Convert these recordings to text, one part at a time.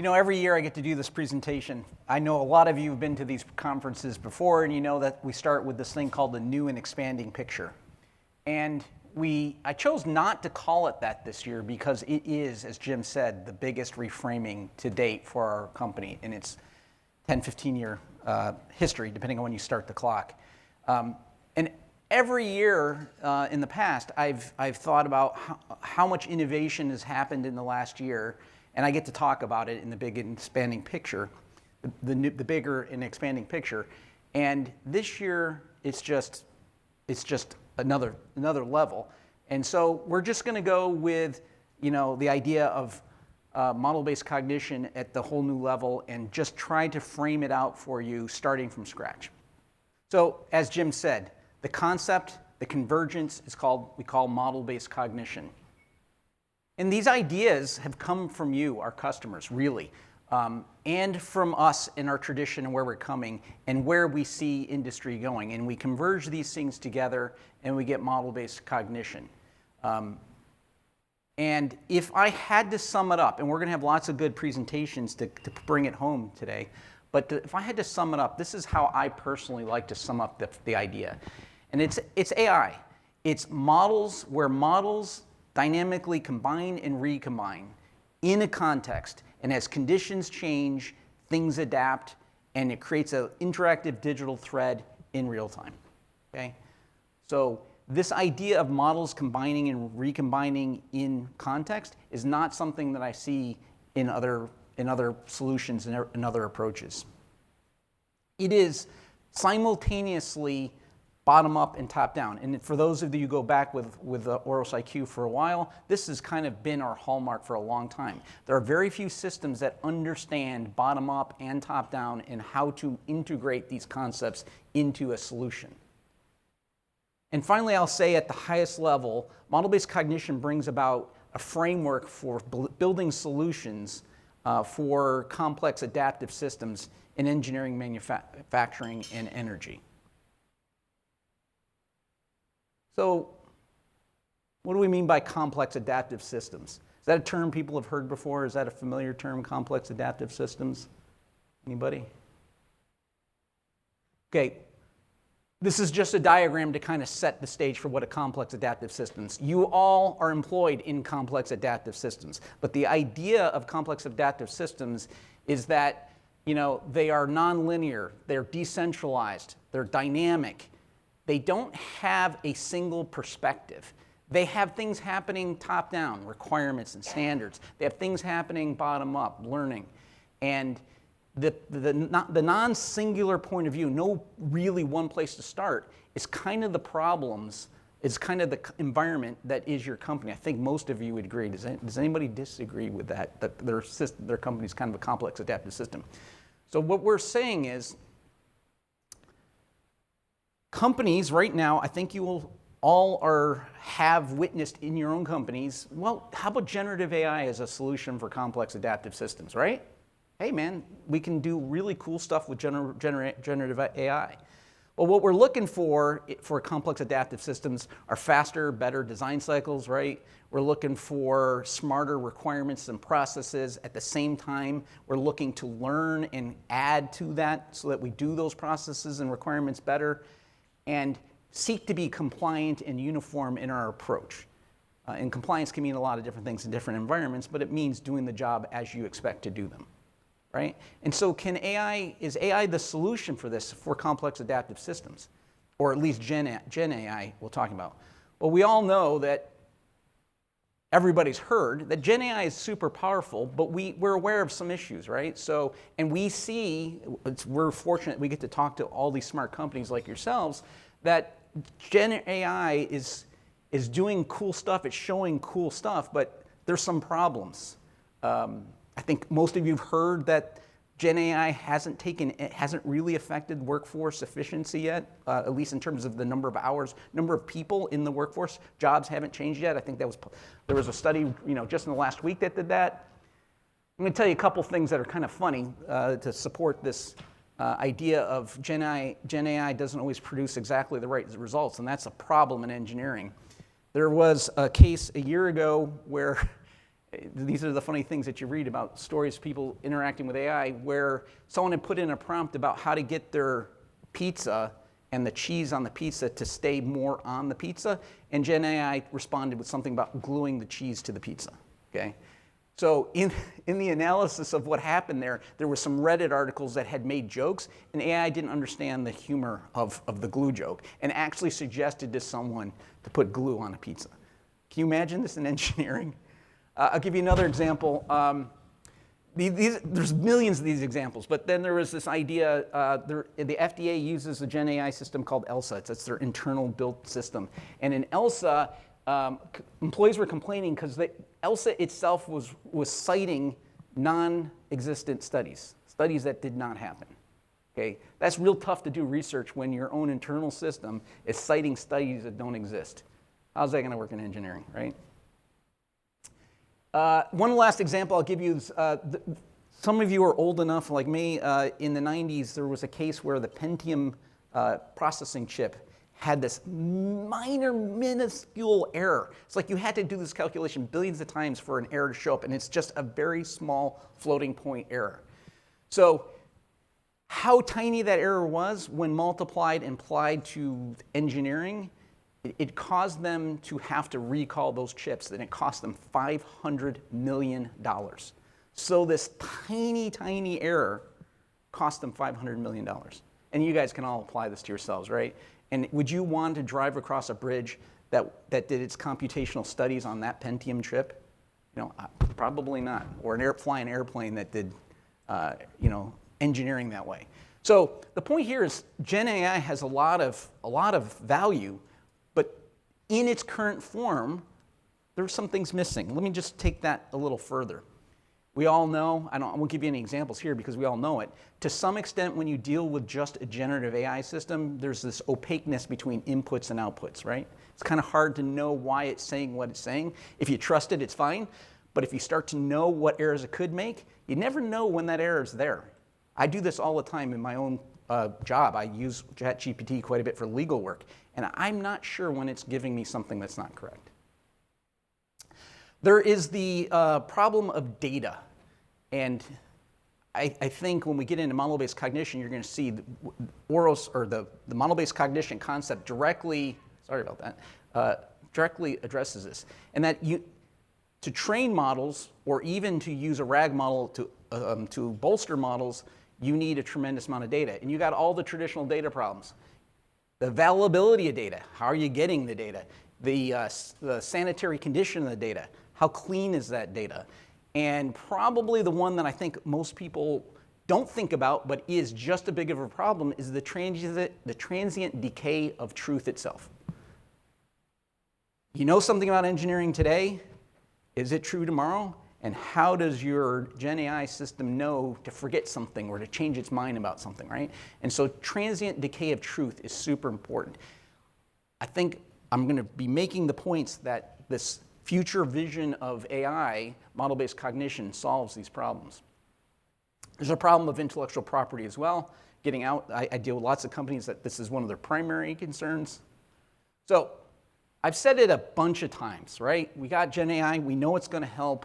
You know, every year I get to do this presentation. I know a lot of you have been to these conferences before, and you know that we start with this thing called the new and expanding picture. And I chose not to call it that this year because it is, as Jim said, the biggest reframing to date for our company in its 10, 15-year history, depending on when you start the clock. And every year in the past, I've thought about how much innovation has happened in the last year, and I get to talk about it in the big and expanding picture, the bigger and expanding picture. And this year, it's just another level. And so we're just going to go with, the idea of model-based cognition at the whole new level and just try to frame it out for you starting from scratch. So as Jim said, the concept, the convergence we call model-based cognition. And these ideas have come from you, our customers, really, and from us in our tradition and where we're coming and where we see industry going. And we converge these things together and we get model-based cognition. And if I had to sum it up, and we're going to have lots of good presentations to bring it home today, but if I had to sum it up, this is how I personally like to sum up the idea. And it's AI. It's models where models dynamically combine and recombine in a context. And as conditions change, things adapt, and it creates an interactive digital thread in real time. Okay? So this idea of models combining and recombining in context is not something that I see in other solutions and in other approaches. It is simultaneously bottom up and top down. And for those of you who go back with Auros IQ for a while, this has kind of been our hallmark for a long time. There are very few systems that understand bottom up and top down and how to integrate these concepts into a solution. And finally, I'll say at the highest level, model-based cognition brings about a framework for building solutions for complex adaptive systems in engineering, manufacturing, and energy. So what do we mean by complex adaptive systems? Is that a term people have heard before? Is that a familiar term, complex adaptive systems? Anybody? Okay, this is just a diagram to kind of set the stage for what a complex adaptive systems. You all are employed in complex adaptive systems, but the idea of complex adaptive systems is that they are nonlinear, they're decentralized, they're dynamic. They don't have a single perspective. They have things happening top-down, requirements and standards. They have things happening bottom-up, learning. And the non-singular point of view, no really one place to start, is kind of the problems, is kind of the environment that is your company. I think most of you would agree. Does anybody disagree with that their company is kind of a complex adaptive system? So what we're saying is, companies right now, I think you will all have witnessed in your own companies, well, how about generative AI as a solution for complex adaptive systems, right? Hey man, we can do really cool stuff with generative AI. Well, what we're looking for complex adaptive systems are faster, better design cycles, right? We're looking for smarter requirements and processes. At the same time, we're looking to learn and add to that so that we do those processes and requirements better, and seek to be compliant and uniform in our approach. And compliance can mean a lot of different things in different environments, but it means doing the job as you expect to do them, right? And so is AI the solution for this, for complex adaptive systems? Or at least Gen AI we're talking about? Well, we all know that everybody's heard that Gen AI is super powerful, but we're aware of some issues, right? So, and we're fortunate we get to talk to all these smart companies like yourselves, that Gen AI is doing cool stuff, it's showing cool stuff, but there's some problems. I think most of you have heard that Gen AI hasn't really affected workforce efficiency yet, at least in terms of the number of hours, number of people in the workforce. Jobs haven't changed yet. I think there was a study, just in the last week that did that. I'm going to tell you a couple things that are kind of funny to support this idea of Gen AI doesn't always produce exactly the right results, and that's a problem in engineering. There was a case a year ago where These are the funny things that you read about stories of people interacting with AI where someone had put in a prompt about how to get their pizza and the cheese on the pizza to stay more on the pizza, and Gen AI responded with something about gluing the cheese to the pizza, okay? So in the analysis of what happened there were some Reddit articles that had made jokes, and AI didn't understand the humor of the glue joke and actually suggested to someone to put glue on a pizza. Can you imagine this in engineering? I'll give you another example. There's millions of these examples, but then there was this idea, the FDA uses a Gen AI system called ELSA. It's their internal built system. And in ELSA, employees were complaining because ELSA itself was citing non-existent studies that did not happen. Okay? That's real tough to do research when your own internal system is citing studies that don't exist. How's that going to work in engineering, right? One last example I'll give you is, some of you are old enough, like me, in the 90s, there was a case where the Pentium processing chip had this minuscule error. It's like you had to do this calculation billions of times for an error to show up, and it's just a very small floating point error. So how tiny that error was when multiplied and applied to engineering, it caused them to have to recall those chips, and it cost them $500 million. So this tiny, tiny error cost them $500 million. And you guys can all apply this to yourselves, right? And would you want to drive across a bridge that did its computational studies on that Pentium chip? Probably not. Or fly an airplane that did, engineering that way. So the point here is Gen AI has a lot of value. In its current form, there are some things missing. Let me just take that a little further. We all know, I won't give you any examples here because we all know it. To some extent, when you deal with just a generative AI system, there's this opaqueness between inputs and outputs, right? It's kind of hard to know why it's saying what it's saying. If you trust it, it's fine. But if you start to know what errors it could make, you never know when that error is there. I do this all the time in my own job. I use ChatGPT quite a bit for legal work, and I'm not sure when it's giving me something that's not correct. There is the problem of data, and I think when we get into model-based cognition, you're going to see the Auros, or the model-based cognition concept directly addresses this, and that to train models, or even to use a RAG model to bolster models, you need a tremendous amount of data. And you got all the traditional data problems. The availability of data, how are you getting the data? The sanitary condition of the data, how clean is that data? And probably the one that I think most people don't think about, but is just as big of a problem, is the transient decay of truth itself. You know something about engineering today, is it true tomorrow? And how does your Gen AI system know to forget something or to change its mind about something, right? And so transient decay of truth is super important. I think I'm going to be making the points that this future vision of AI, model-based cognition, solves these problems. There's a problem of intellectual property as well. Getting out, I deal with lots of companies that this is one of their primary concerns. So I've said it a bunch of times, right? We got Gen AI, we know it's going to help,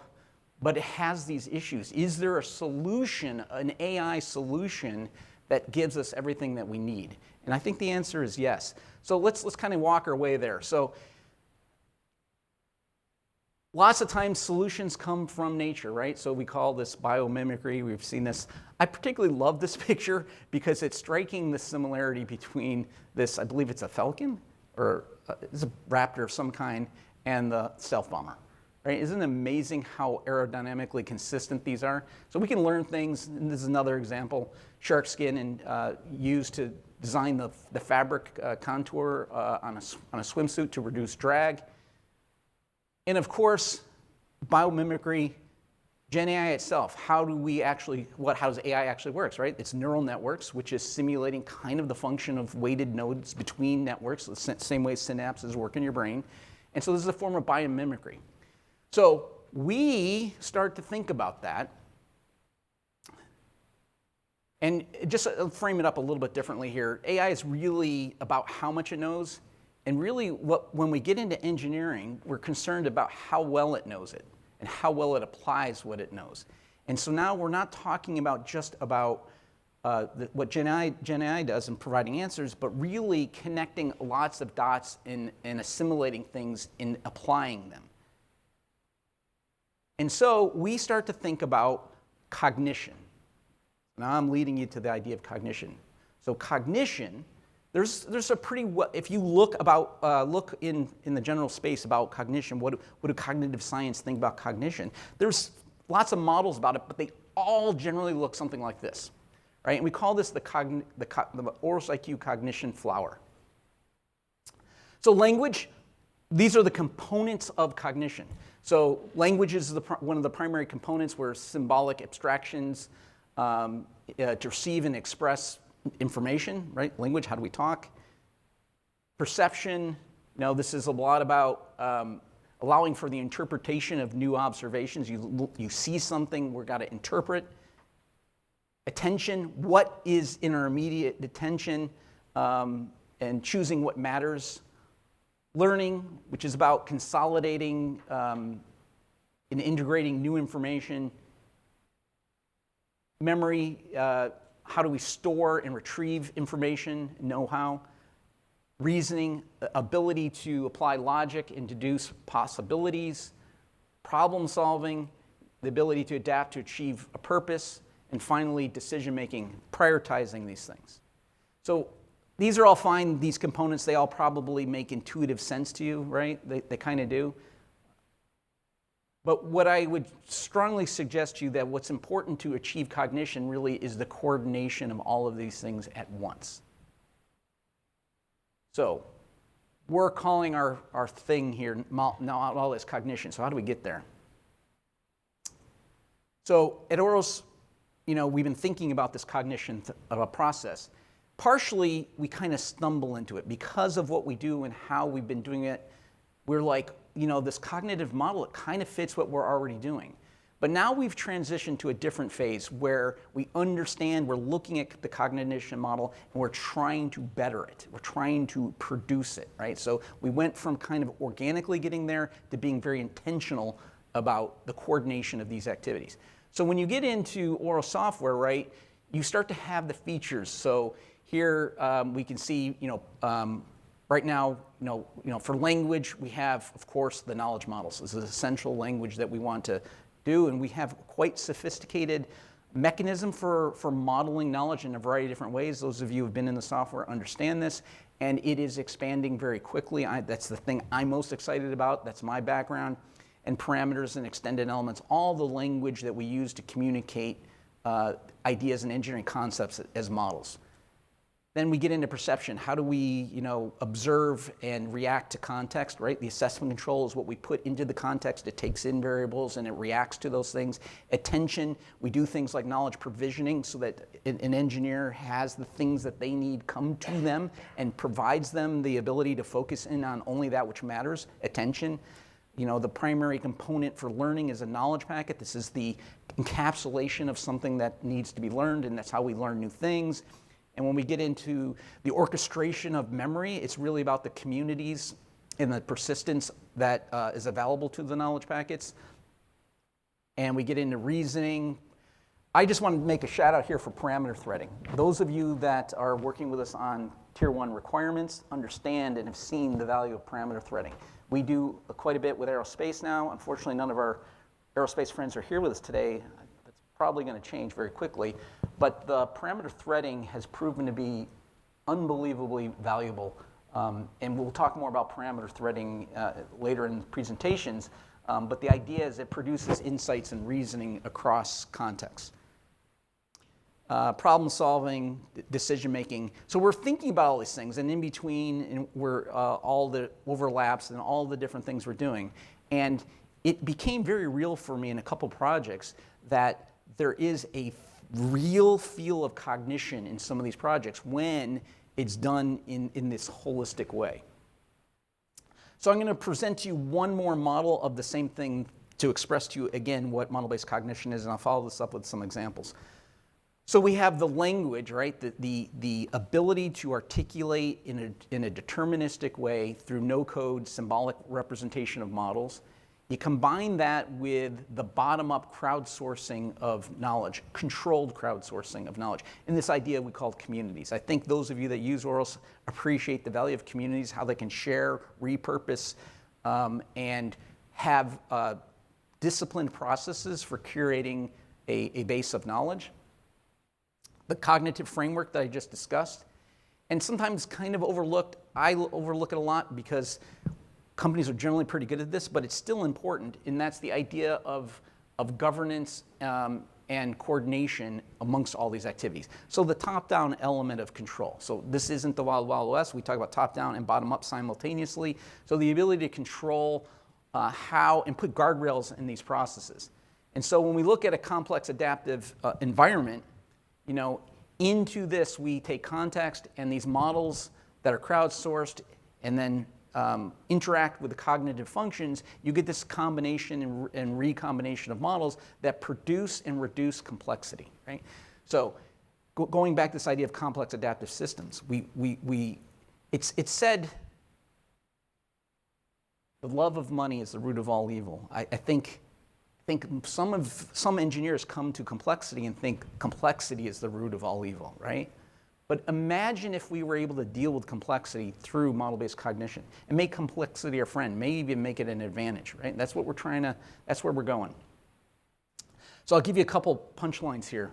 but it has these issues. Is there a solution, an AI solution, that gives us everything that we need? And I think the answer is yes. So let's kind of walk our way there. So lots of times solutions come from nature, right? So we call this biomimicry. We've seen this. I particularly love this picture because it's striking the similarity between this, I believe it's a falcon, or it's a raptor of some kind, and the stealth bomber. Right? Isn't it amazing how aerodynamically consistent these are? So we can learn things, and this is another example. Shark skin and used to design the fabric contour on a swimsuit to reduce drag. And of course, biomimicry, Gen AI itself. How does AI actually works, right? It's neural networks, which is simulating kind of the function of weighted nodes between networks, the same way synapses work in your brain. And so this is a form of biomimicry. So we start to think about that, and just frame it up a little bit differently here. AI is really about how much it knows, and really when we get into engineering, we're concerned about how well it knows it. and how well it applies what it knows. And so now we're not talking about just about what Gen AI does in providing answers, but really connecting lots of dots and assimilating things and applying them. And so we start to think about cognition. Now I'm leading you to the idea of cognition. So cognition, there's a pretty, if you look in the general space about cognition, what do cognitive science think about cognition? There's lots of models about it, but they all generally look something like this, right? And we call this the Auros IQ cognition flower. So language, these are the components of cognition. So language is one of the primary components where symbolic abstractions to receive and express information, right? Language, how do we talk? Perception, this is a lot about allowing for the interpretation of new observations. You see something, we've got to interpret. Attention, what is in our immediate attention, and choosing what matters. Learning, which is about consolidating and integrating new information. Memory, how do we store and retrieve information, know-how. Reasoning, ability to apply logic and deduce possibilities. Problem solving, the ability to adapt to achieve a purpose. And finally, decision-making, prioritizing these things. So these are all fine, these components, they all probably make intuitive sense to you, right? They kind of do. But what I would strongly suggest to you that what's important to achieve cognition really is the coordination of all of these things at once. So we're calling our thing here now all this cognition. So how do we get there? So at Auros, we've been thinking about this cognition of a process. Partially, we kind of stumble into it because of what we do and how we've been doing it. We're like, this cognitive model, it kind of fits what we're already doing. But now we've transitioned to a different phase where we understand, we're looking at the cognition model, and we're trying to better it. We're trying to produce it, right? So we went from kind of organically getting there to being very intentional about the coordination of these activities. So when you get into Auros software, right, you start to have the features. So here we can see, right now, for language, we have, of course, the knowledge models. This is essential language that we want to do, and we have quite sophisticated mechanism for modeling knowledge in a variety of different ways. Those of you who have been in the software understand this, and it is expanding very quickly. That's the thing I'm most excited about. That's my background. And parameters and extended elements, all the language that we use to communicate ideas and engineering concepts as models. Then we get into perception. How do we, observe and react to context, right? The assessment control is what we put into the context. It takes in variables and it reacts to those things. Attention, we do things like knowledge provisioning so that an engineer has the things that they need come to them and provides them the ability to focus in on only that which matters. Attention. The primary component for learning is a knowledge packet. This is the encapsulation of something that needs to be learned, and that's how we learn new things. And when we get into the orchestration of memory, it's really about the communities and the persistence that is available to the knowledge packets. And we get into reasoning. I just want to make a shout out here for parameter threading. Those of you that are working with us on Tier 1 requirements understand and have seen the value of parameter threading. We do quite a bit with aerospace now. Unfortunately, none of our aerospace friends are here with us today. That's probably going to change very quickly. But the parameter threading has proven to be unbelievably valuable. And we'll talk more about parameter threading later in the presentations. But the idea is it produces insights and reasoning across contexts. Problem solving, decision making. So we're thinking about all these things, and in between, we're all the overlaps and all the different things we're doing. And it became very real for me in a couple projects that there is a real feel of cognition in some of these projects when it's done in this holistic way. So I'm going to present to you one more model of the same thing to express to you again what model-based cognition is, and I'll follow this up with some examples. So we have the language, right? The ability to articulate in a deterministic way through no-code symbolic representation of models. You combine that with the bottom-up crowdsourcing of knowledge, controlled crowdsourcing of knowledge, and this idea we call communities. I think those of you that use Auros appreciate the value of communities, how they can share, repurpose, and have disciplined processes for curating a base of knowledge. The cognitive framework that I just discussed, and sometimes kind of overlooked. I overlook it a lot because companies are generally pretty good at this, but it's still important, and that's the idea of governance and coordination amongst all these activities. So the top-down element of control. So this isn't the Wild Wild West. We talk about top-down and bottom-up simultaneously. So the ability to control how and put guardrails in these processes. And so when we look at a complex adaptive environment, into this we take context and these models that are crowdsourced and then interact with the cognitive functions, you get this combination and recombination of models that produce and reduce complexity, right? So going back to this idea of complex adaptive systems, it's said the love of money is the root of all evil. I think some engineers come to complexity and think complexity is the root of all evil, right? But imagine if we were able to deal with complexity through model-based cognition and make complexity our friend, maybe even make it an advantage, right? That's what we're that's where we're going. So I'll give you a couple punchlines here.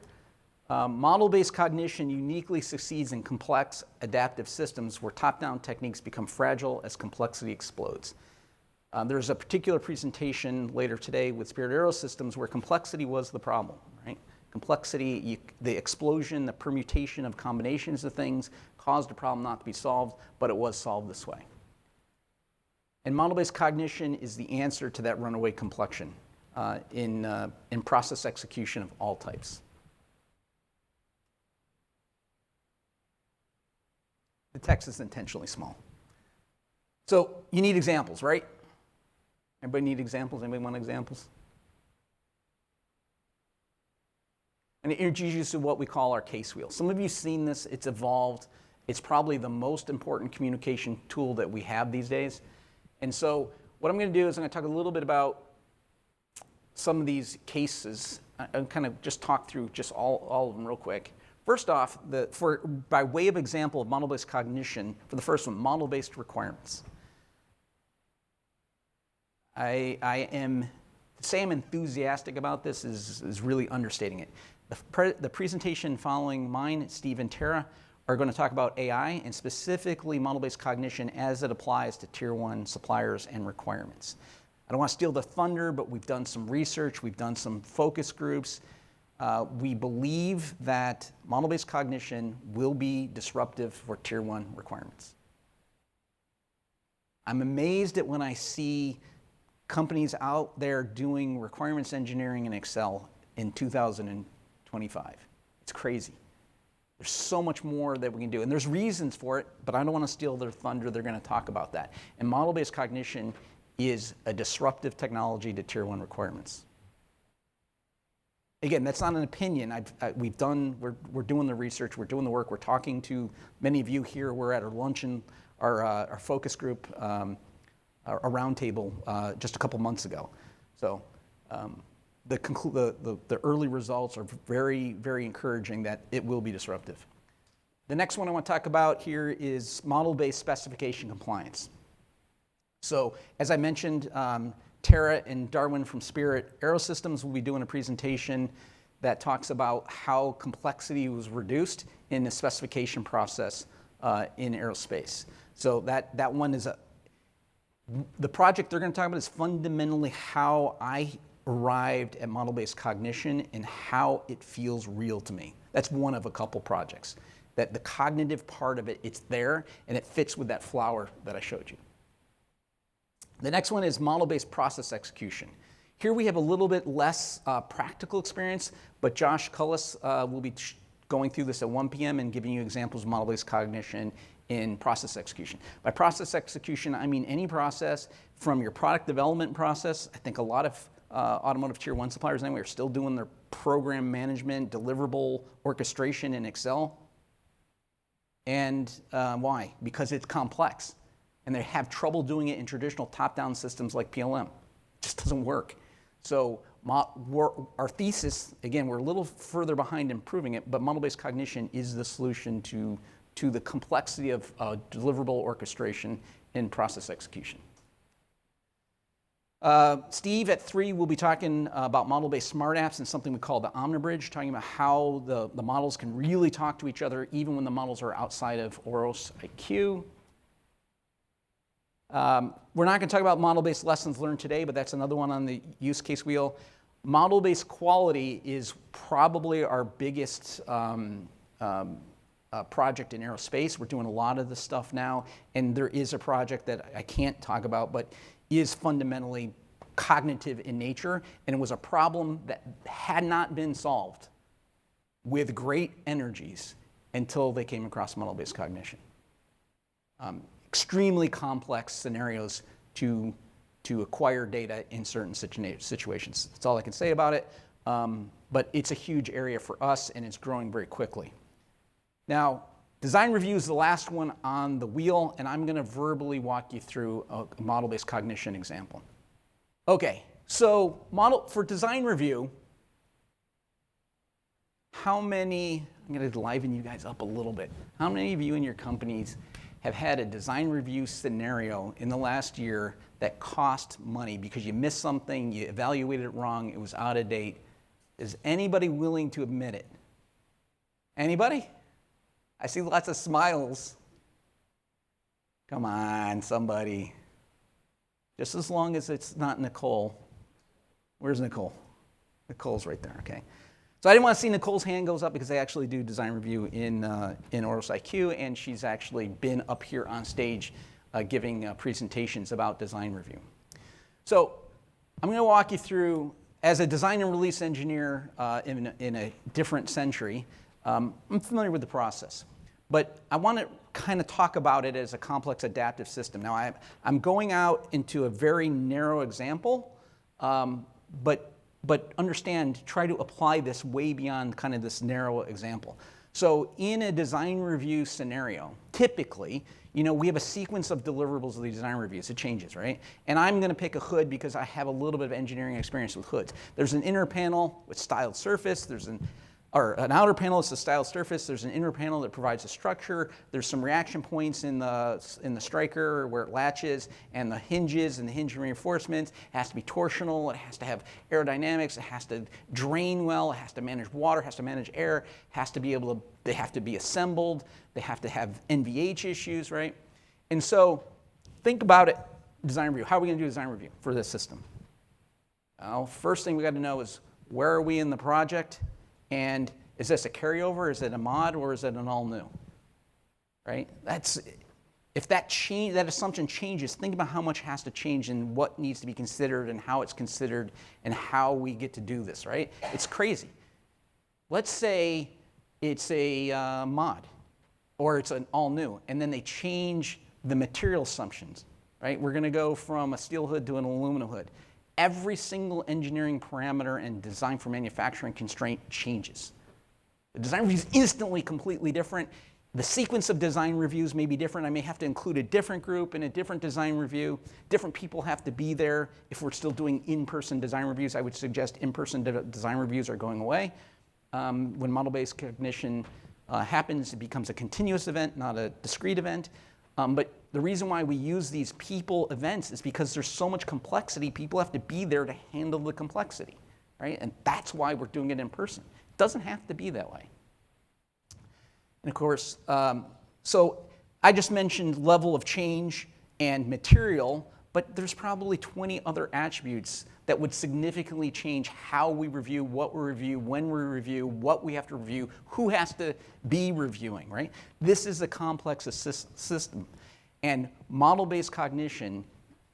Model-based cognition uniquely succeeds in complex adaptive systems where top-down techniques become fragile as complexity explodes. There's a particular presentation later today with Spirit Aerosystems where complexity was the problem, right? Complexity, the explosion, the permutation of combinations of things caused a problem not to be solved, but it was solved this way. And model-based cognition is the answer to that runaway complexion in process execution of all types. The text is intentionally small. So you need examples, right? Everybody need examples? Anybody want examples? And it introduces you to what we call our case wheel. Some of you have seen this. It's evolved. It's probably the most important communication tool that we have these days. And so what I'm going to do is I'm going to talk a little bit about some of these cases and kind of just talk through just all of them real quick. First off, by way of example of model-based cognition, for the first one, model-based requirements. To say I'm enthusiastic about this is really understating it. The presentation following mine, Steve and Tara, are going to talk about AI and specifically model-based cognition as it applies to Tier 1 suppliers and requirements. I don't want to steal the thunder, but we've done some research, we've done some focus groups. We believe that model-based cognition will be disruptive for Tier 1 requirements. I'm amazed at when I see companies out there doing requirements engineering in Excel in 2025. It's crazy. There's so much more that we can do. And there's reasons for it, but I don't want to steal their thunder. They're going to talk about that. And model-based cognition is a disruptive technology to Tier 1 requirements. Again, that's not an opinion. We're doing the research, we're doing the work, we're talking to many of you here. We're at our luncheon, our focus group, a roundtable just a couple months ago. So the early results are very, very encouraging that it will be disruptive. The next one I want to talk about here is model-based specification compliance. So as I mentioned, Tara and Darwin from Spirit Aerosystems will be doing a presentation that talks about how complexity was reduced in the specification process in aerospace. So that one is the project they're going to talk about is fundamentally how I arrived at model-based cognition and how it feels real to me. That's one of a couple projects. That the cognitive part of it, it's there, and it fits with that flower that I showed you. The next one is model-based process execution. Here we have a little bit less practical experience, but Josh Cullis will be going through this at 1 p.m. and giving you examples of model-based cognition in process execution. By process execution, I mean any process from your product development process. I think a lot of automotive Tier 1 suppliers anyway are still doing their program management, deliverable orchestration in Excel. And why? Because it's complex. And they have trouble doing it in traditional top-down systems like PLM. just doesn't work. So our thesis, again, we're a little further behind in proving it, but model-based cognition is the solution to the complexity of deliverable orchestration in process execution. Steve at 3 will be talking about model-based smart apps and something we call the Omnibridge, talking about how the models can really talk to each other even when the models are outside of Auros IQ. We're not going to talk about model-based lessons learned today, but that's another one on the use case wheel. Model-based quality is probably our biggest project in aerospace. We're doing a lot of this stuff now, and there is a project that I can't talk about, but is fundamentally cognitive in nature, and it was a problem that had not been solved with great energies until they came across model-based cognition. Extremely complex scenarios to acquire data in certain situations. That's all I can say about it, but it's a huge area for us, and it's growing very quickly. Now, design review is the last one on the wheel, and I'm going to verbally walk you through a model-based cognition example. Okay, so for design review, I'm going to liven you guys up a little bit. How many of you in your companies have had a design review scenario in the last year that cost money because you missed something, you evaluated it wrong, it was out of date? Is anybody willing to admit it? Anybody? I see lots of smiles. Come on, somebody. Just as long as it's not Nicole. Where's Nicole? Nicole's right there, okay. So I didn't want to see Nicole's hand goes up because I actually do design review in Auros IQ, and she's actually been up here on stage giving presentations about design review. So I'm going to walk you through, as a design and release engineer in a different century, I'm familiar with the process. But I want to kind of talk about it as a complex adaptive system. Now, I'm going out into a very narrow example, but understand, try to apply this way beyond kind of this narrow example. So in a design review scenario, typically, we have a sequence of deliverables of the design reviews. It changes, right? And I'm going to pick a hood because I have a little bit of engineering experience with hoods. There's an inner panel with styled surface. There's an outer panel is the styled surface. There's an inner panel that provides a structure. There's some reaction points in the striker where it latches, and the hinges and the hinge reinforcements. It has to be torsional. It has to have aerodynamics. It has to drain well. It has to manage water. It has to manage air. They have to be assembled. They have to have NVH issues, right? And so think about it, design review. How are we going to do design review for this system? Well, first thing we got to know is where are we in the project? And is this a carryover, is it a mod, or is it an all new? Right? If that assumption changes, think about how much has to change and what needs to be considered and how it's considered and how we get to do this, right? It's crazy. Let's say it's a mod or it's an all new, and then they change the material assumptions, right? We're going to go from a steel hood to an aluminum hood. Every single engineering parameter and design for manufacturing constraint changes. The design review is instantly completely different. The sequence of design reviews may be different. I may have to include a different group in a different design review. Different people have to be there. If we're still doing in-person design reviews, I would suggest in-person design reviews are going away. When model-based cognition happens, it becomes a continuous event, not a discrete event. But the reason why we use these people events is because there's so much complexity, people have to be there to handle the complexity, right? And that's why we're doing it in person. It doesn't have to be that way. And of course, so I just mentioned level of change and material, but there's probably 20 other attributes that would significantly change how we review, what we review, when we review, what we have to review, who has to be reviewing, right? This is a complex system. And model-based cognition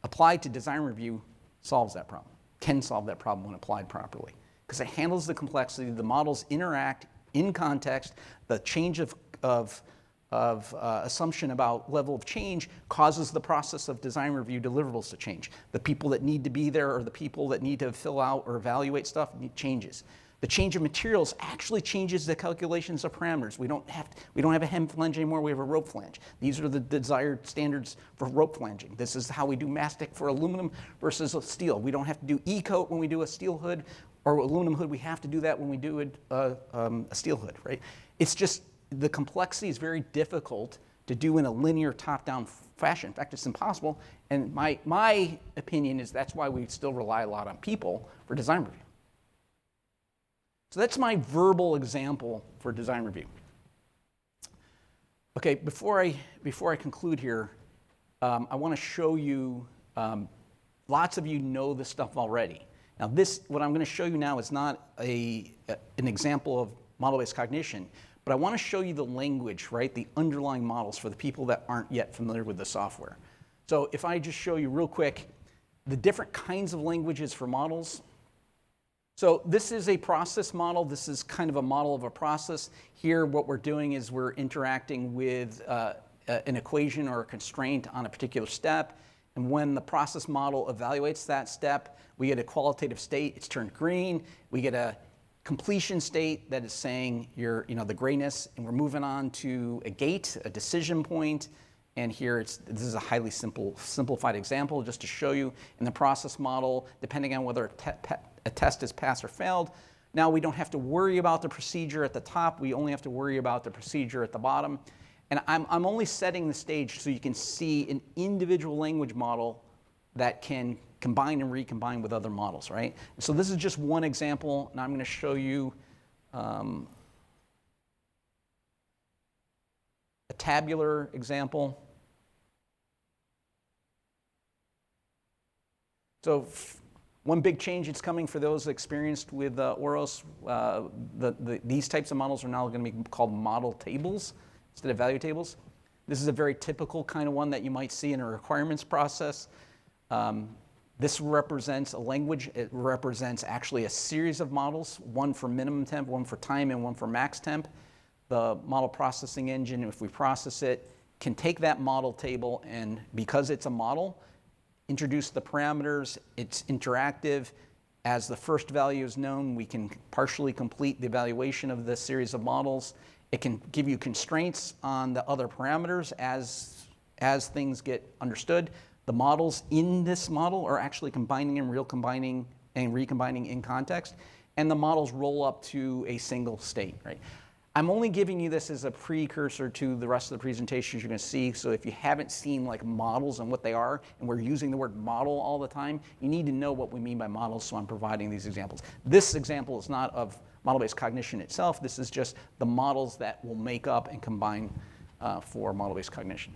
applied to design review solves that problem, can solve that problem when applied properly. Because it handles the complexity, the models interact in context, the change of assumption about level of change causes the process of design review deliverables to change. The people that need to be there or the people that need to fill out or evaluate stuff changes. The change of materials actually changes the calculations of parameters. We don't have a hem flange anymore, we have a rope flange. These are the desired standards for rope flanging. This is how we do mastic for aluminum versus steel. We don't have to do E-coat when we do a steel hood or aluminum hood. We have to do that when we do a steel hood, right? It's just, the complexity is very difficult to do in a linear top-down fashion. In fact, it's impossible. And my opinion is that's why we still rely a lot on people for design review. So that's my verbal example for design review. Okay, before I conclude here, I want to show you, lots of you know this stuff already. Now what I'm going to show you now is not an example of model-based cognition, but I want to show you the language, right, the underlying models for the people that aren't yet familiar with the software. So if I just show you real quick the different kinds of languages for models. So this is a process model. This is kind of a model of a process. Here what we're doing is we're interacting with an equation or a constraint on a particular step. And when the process model evaluates that step, we get a qualitative state. It's turned green. We get a completion state that is saying the grayness. And we're moving on to a gate, a decision point. And here this is a highly simplified example just to show you in the process model, depending on whether a test is passed or failed. Now we don't have to worry about the procedure at the top. We only have to worry about the procedure at the bottom. And I'm only setting the stage so you can see an individual language model that can combine and recombine with other models, right? So this is just one example, and I'm going to show you a tabular example. So one big change that's coming for those experienced with Auros, these types of models are now going to be called model tables instead of value tables. This is a very typical kind of one that you might see in a requirements process. This represents a language. It represents actually a series of models, one for minimum temp, one for time, and one for max temp. The model processing engine, if we process it, can take that model table and, because it's a model, introduce the parameters. It's interactive. As the first value is known, we can partially complete the evaluation of the series of models. It can give you constraints on the other parameters as things get understood. The models in this model are actually combining and recombining in context, and the models roll up to a single state, right? I'm only giving you this as a precursor to the rest of the presentations you're going to see. So if you haven't seen like models and what they are, and we're using the word model all the time, you need to know what we mean by models, so I'm providing these examples. This example is not of model-based cognition itself. This is just the models that will make up and combine for model-based cognition.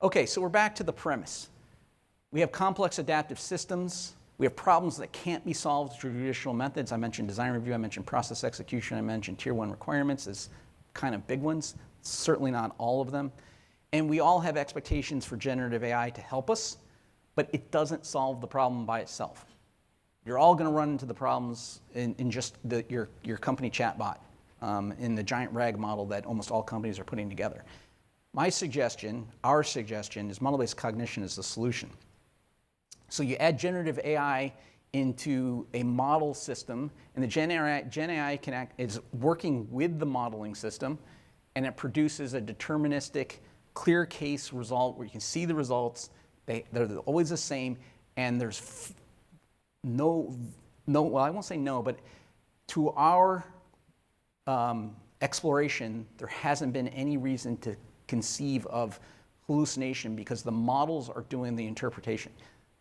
Okay, so we're back to the premise. We have complex adaptive systems. We have problems that can't be solved through traditional methods. I mentioned design review, I mentioned process execution, I mentioned tier 1 requirements as kind of big ones, certainly not all of them. And we all have expectations for generative AI to help us, but it doesn't solve the problem by itself. You're all going to run into the problems in just your company chatbot, in the giant RAG model that almost all companies are putting together. My suggestion, our suggestion, is model-based cognition is the solution. So you add generative AI into a model system, and the Gen AI is working with the modeling system, and it produces a deterministic, clear case result where you can see the results. They're always the same, and there's well, I won't say no, but to our exploration, there hasn't been any reason to conceive of hallucination because the models are doing the interpretation.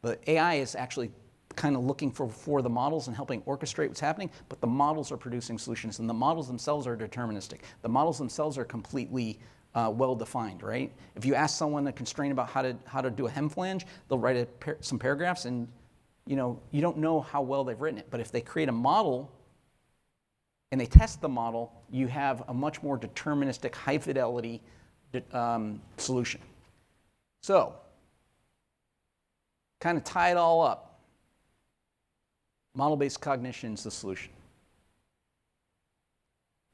The AI is actually kind of looking for the models and helping orchestrate what's happening, but the models are producing solutions, and the models themselves are deterministic. The models themselves are completely well-defined, right? If you ask someone a constraint about how to do a hem flange, they'll write some paragraphs, and you don't know how well they've written it. But if they create a model and they test the model, you have a much more deterministic, high-fidelity solution. So, kind of tie it all up. Model-based cognition is the solution.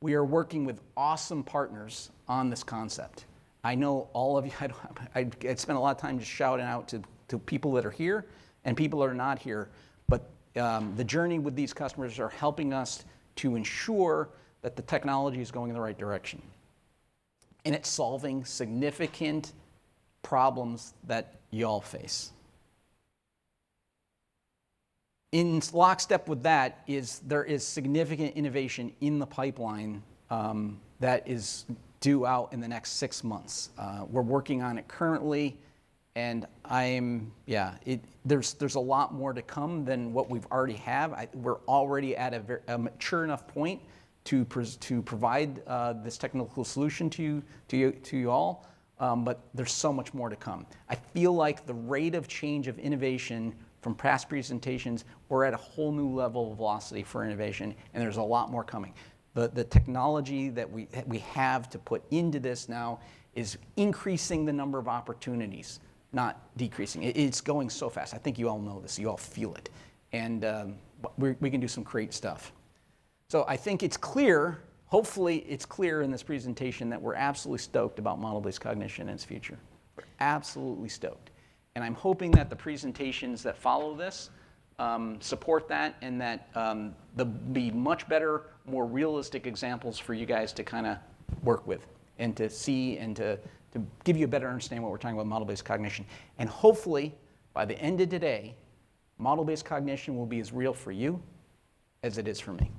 We are working with awesome partners on this concept. I know all of you, I spent a lot of time just shouting out to people that are here and people are not here, but the journey with these customers are helping us to ensure that the technology is going in the right direction. And it's solving significant problems that y'all face. In lockstep with that is there is significant innovation in the pipeline that is due out in the next 6 months. We're working on it currently, and there's a lot more to come than what we've already have. We're already at a mature enough point to provide this technical solution to you all, but there's so much more to come. I feel like the rate of change of innovation from past presentations, we're at a whole new level of velocity for innovation, and there's a lot more coming. The technology that we have to put into this now is increasing the number of opportunities, not decreasing. It's going so fast. I think you all know this. You all feel it. And we can do some great stuff. So I think it's clear, hopefully it's clear in this presentation that we're absolutely stoked about model-based cognition and its future. We're absolutely stoked. And I'm hoping that the presentations that follow this support that, and that there'll be much better, more realistic examples for you guys to kind of work with and to see and to give you a better understanding what we're talking about model-based cognition. And hopefully, by the end of today, model-based cognition will be as real for you as it is for me.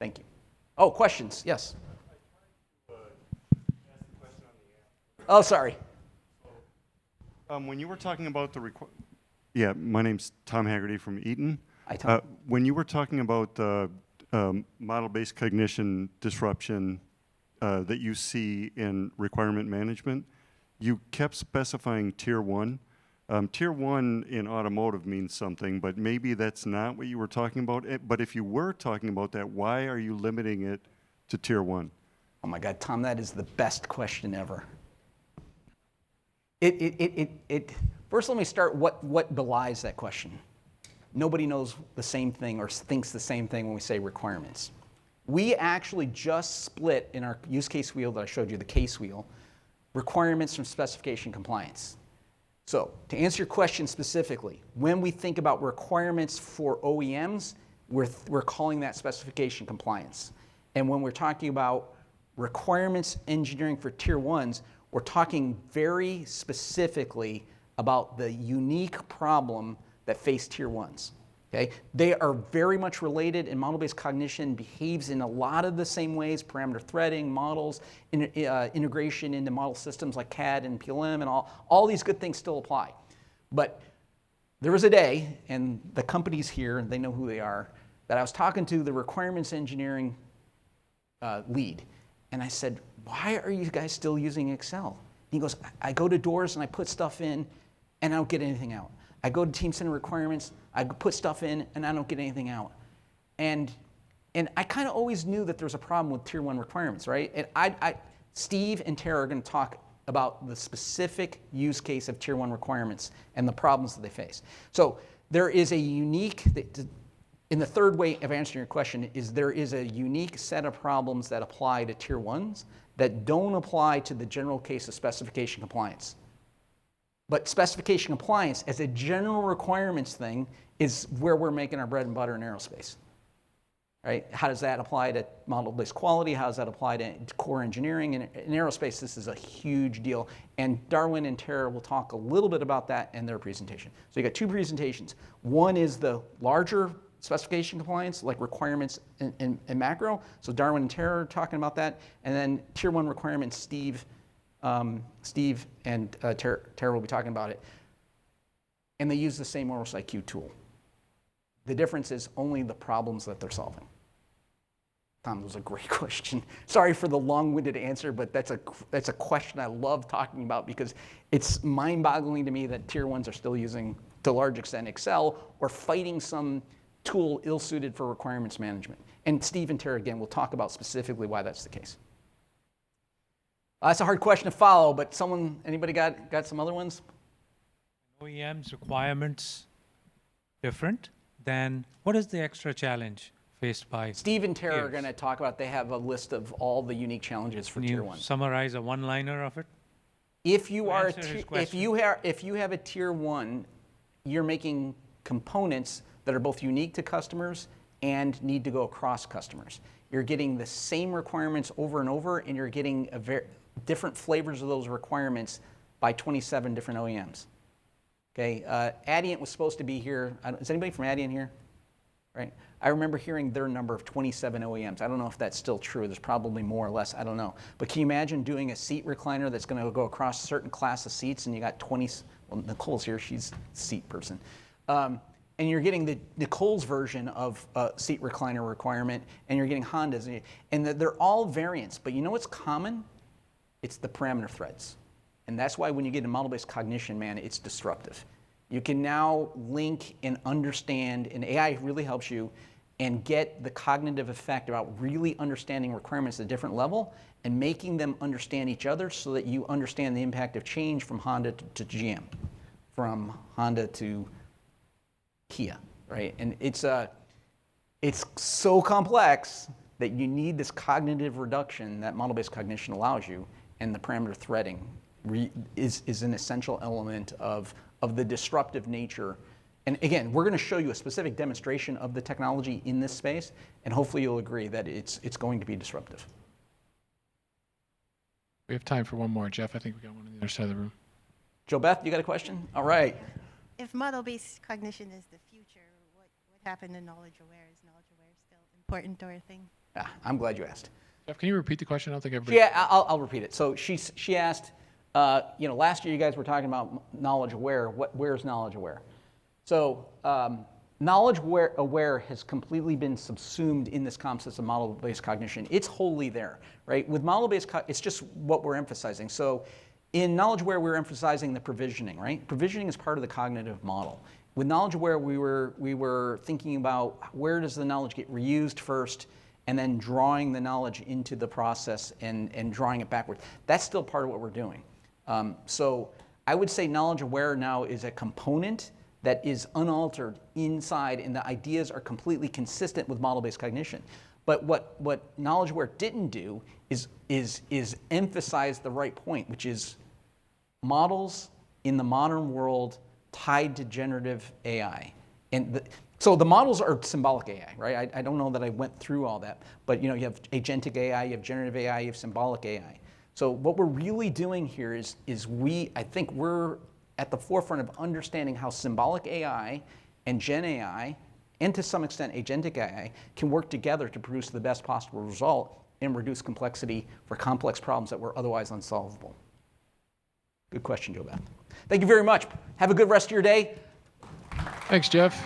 Thank you. Oh, questions? Yes. I tried to ask a question on the app. Oh, sorry. When you were talking about yeah, my name's Tom Haggerty from Eaton. Hi, Tom. When you were talking about the model-based cognition disruption that you see in requirement management, you kept specifying Tier 1. Tier 1 in automotive means something, but maybe that's not what you were talking about. But if you were talking about that, why are you limiting it to Tier 1? Oh my God, Tom, that is the best question ever. First, let me start what belies that question. Nobody knows the same thing or thinks the same thing when we say requirements. We actually just split in our use case wheel that I showed you, the case wheel, requirements from specification compliance. So to answer your question specifically, when we think about requirements for OEMs, we're calling that specification compliance. And when we're talking about requirements engineering for Tier 1s, we're talking very specifically about the unique problem that face Tier 1s. Okay? They are very much related, and model-based cognition behaves in a lot of the same ways: parameter threading, models, integration into model systems like CAD and PLM, and all these good things still apply. But there was a day, and the company's here, and they know who they are, that I was talking to the requirements engineering lead, and I said, "Why are you guys still using Excel?" He goes, "I go to doors and I put stuff in, and I don't get anything out. I go to Team Center requirements, I put stuff in, and I don't get anything out." And I kind of always knew that there was a problem with Tier 1 requirements, right? And Steve and Tara are going to talk about the specific use case of Tier 1 requirements and the problems that they face. So there is a unique, in the third way of answering your question, is there is a unique set of problems that apply to Tier 1s that don't apply to the general case of specification compliance. But specification compliance, as a general requirements thing, is where we're making our bread and butter in aerospace. Right? How does that apply to model-based quality? How does that apply to core engineering? In aerospace, this is a huge deal. And Darwin and Tara will talk a little bit about that in their presentation. So you got two presentations. One is the larger specification compliance, like requirements and macro. So Darwin and Tara are talking about that. And then Tier 1 requirements, Steve and Tara will be talking about it. And they use the same Auros IQ tool. The difference is only the problems that they're solving. Tom, that was a great question. Sorry for the long-winded answer, but that's a question I love talking about because it's mind-boggling to me that Tier 1s are still using, to a large extent, Excel or fighting some tool ill-suited for requirements management. And Steve and Tara, again, will talk about specifically why that's the case. That's a hard question to follow, but anybody got some other ones? OEM's requirements different, then what is the extra challenge faced by Steve and Tara are peers? going to talk about, they have a list of all the unique challenges for Can Tier you 1. summarize a one-liner of it? If you To are answer his if you have a Tier 1 you're making components that are both unique to customers and need to go across customers. You're getting the same requirements over and over, and you're getting different flavors of those requirements by 27 different OEMs. Okay, Adient was supposed to be here. Is anybody from Adient here? Right? I remember hearing their number of 27 OEMs. I don't know if that's still true. There's probably more or less. I don't know. But can you imagine doing a seat recliner that's going to go across a certain class of seats, and you got 20? Well, Nicole's here. She's a seat person. And you're getting the Nicole's version of a seat recliner requirement, and you're getting Honda's. And they're all variants. But you know what's common? It's the parameter threads. And that's why when you get into model-based cognition, man, it's disruptive. You can now link and understand, and AI really helps you, and get the cognitive effect about really understanding requirements at a different level and making them understand each other so that you understand the impact of change from Honda to GM, from Honda to Kia, right? And it's so complex that you need this cognitive reduction that model-based cognition allows you, and the parameter threading is an essential element of the disruptive nature. And again, we're going to show you a specific demonstration of the technology in this space, and hopefully you'll agree that it's going to be disruptive. We have time for one more. Jeff, I think we got one on the other side of the room. Joe Beth, you got a question? All right. If model-based cognition is the future, what happened to knowledge-aware? Is knowledge-aware still important or a thing? I'm glad you asked. Jeff, can you repeat the question? I don't think everybody. Yeah, I'll repeat it. So she asked, last year you guys were talking about knowledge-aware. Where's knowledge-aware? So knowledge-aware has completely been subsumed in this concept of model-based cognition. It's wholly there, right? With model-based, it's just what we're emphasizing. So in knowledge-aware, we're emphasizing the provisioning, right? Provisioning is part of the cognitive model. With knowledge-aware, we were thinking about where does the knowledge get reused first, and then drawing the knowledge into the process and drawing it backward. That's still part of what we're doing. So I would say knowledge-aware now is a component that is unaltered inside, and the ideas are completely consistent with model-based cognition. But what knowledge-aware didn't do is emphasize the right point, which is models in the modern world tied to generative AI. And so the models are symbolic AI, right? I don't know that I went through all that, but you have agentic AI, you have generative AI, you have symbolic AI. So what we're really doing here is I think we're at the forefront of understanding how symbolic AI and Gen AI, and to some extent agentic AI, can work together to produce the best possible result and reduce complexity for complex problems that were otherwise unsolvable. Good question, Joe Beth. Thank you very much. Have a good rest of your day. Thanks, Jeff.